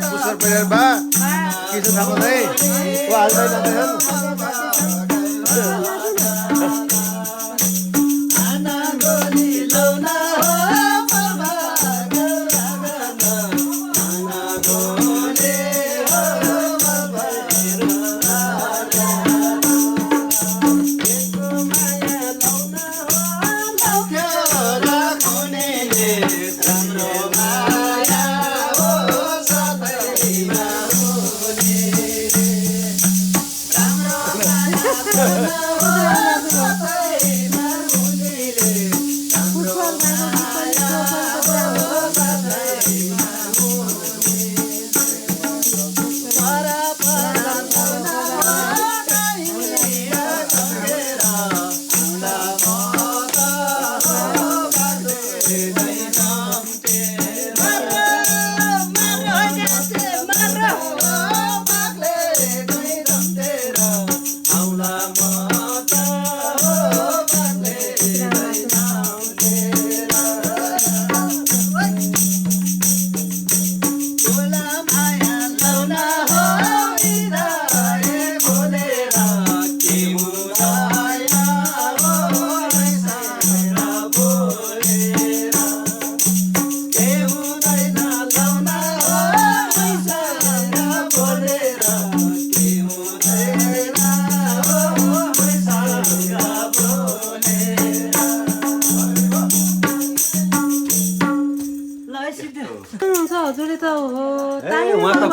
पुष्कर परिवार बा किसन थापा है वो हाल्दै जाँदैछन्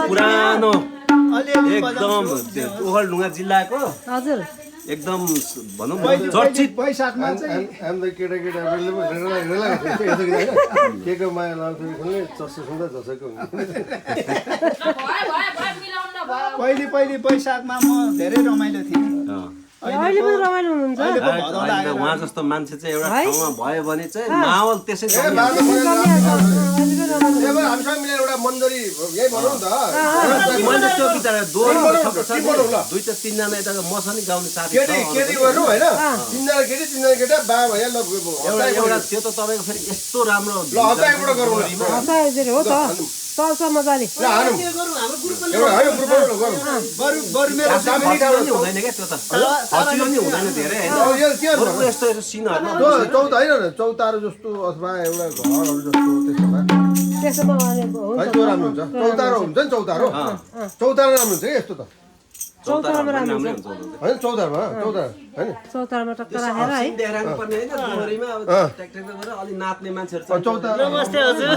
पुरानो एकदम ओखलढुङ्गा जिल्लाको हजुर एकदम भनौँ चर्चित वैशाखमा चाहिँ हाम्रो केटाकेटाहरूले के को माया लाउँथ्यो चस्सो सुन्दा जसको पहिले वैशाखमा म धेरै रमाइलो थिएँ अहिले पनि रमाइलो हुनुहुन्छ उहाँ जस्तो मान्छे चाहिँ एउटा ठाउँमा भयो भने चाहिँ माहौल त्यसै हामीसँग मिलेर एउटा मन्दरी यही भनौँ त मैले त्यो बिचरा दुईटा तीनजना यता मसँगै गाउने साथी केटी गर्नु होइन तीनजना केटी तीनजना केटा बा भैया ल एउटा त्यो त तपाईँको फेरि यस्तो राम्रो ल हताबाट गरौँ हो त चल्छ मजाले हुँदैन क्या त्यो त हँसिलो नि हुँदैन धेरै होइन यस्तो यस्तो सिनहरू चौता होइन चौतारो जस्तो अथवा एउटा घरहरू जस्तो त्यसोमा त्यो राम्रो हुन्छ चौतारो हुन्छ नि चौतारो चौतारो राम्रो हुन्छ क्या यस्तो त चौतारामा राम्रो हुन्छ होइन चौतारमा चौतारा होइन चौतारामा टक्क राखेर है अलि नाच्ने मान्छेहरू नमस्ते हजुर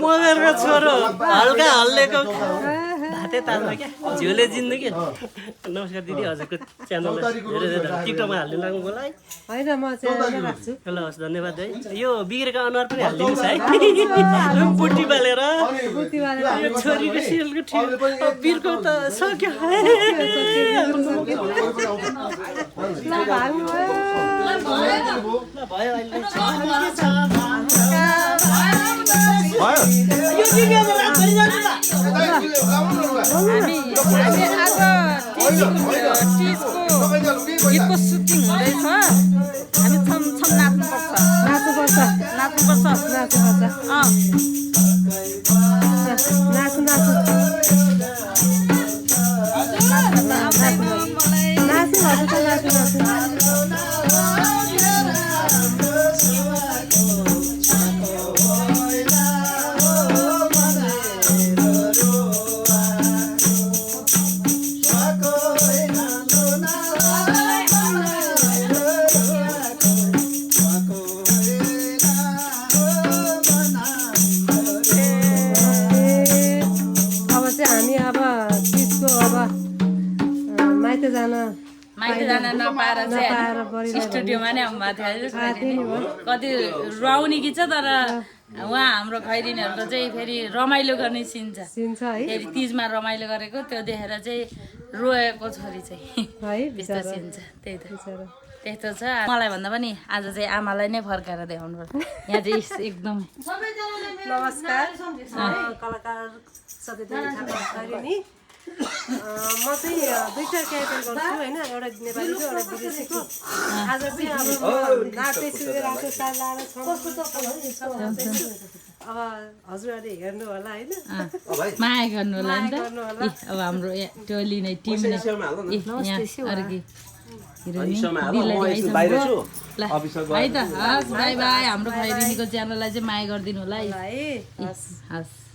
मगरको छोरो हल्का हल्लेको भाते तालमा क्या झिउले जिन्दगी नमस्कार दिदी हजुरको च्यानल टिकटकमा हाल्नु लाग्नु होला है होइन म चाहिँ राख्छु ल हस् धन्यवाद है यो बिग्रेको अनुहार पनि हालिदिनुहोस् है बुट्टी बालेर यो छोरीको सिरियलको ठिक बिर्को त सक्यो गीतको सुटिङ हुँदैछ हामी छम छम नाच्नुपर्छ माइती जान नपाएर चाहिँ स्टुडियोमा नै आउनुभएको थियो कति रुवाउने गीत छ तर उहाँ हाम्रो खैरिनीहरूको चाहिँ फेरि रमाइलो गर्ने सिन छ फेरि तिजमा रमाइलो गरेको त्यो देखेर चाहिँ रोएको छोरी चाहिँ त्यस्तो सिन छ त्यही त त्यस्तो छ मलाई भन्दा पनि आज चाहिँ आमालाई नै फर्काएर देखाउनु पर्छ यहाँ चाहिँ एकदम नमस्कार कलाकार सधैँ म चाहिँ दुईटा क्यारेक्टर गर्छु होइन, एउटा नेपालीको एउटा विदेशीको। आज चाहिँ अब म नाच्दैछु, रातो साडी लाएर छौँ। अब हजुरहरूले हेर्नु होला होइन, माया गर्नु होला नि त गर्नु होला। अब हाम्रो टोली नै टिम नै यसमा हाल्नु न। अर्की यसमा हाल्नु, म एकछिन बाहिर छु ल अफिसमा है त हस् बाई बाई हाम्रो खैरिनीको च्यानललाई चाहिँ माया गरिदिनु होला है है। हस्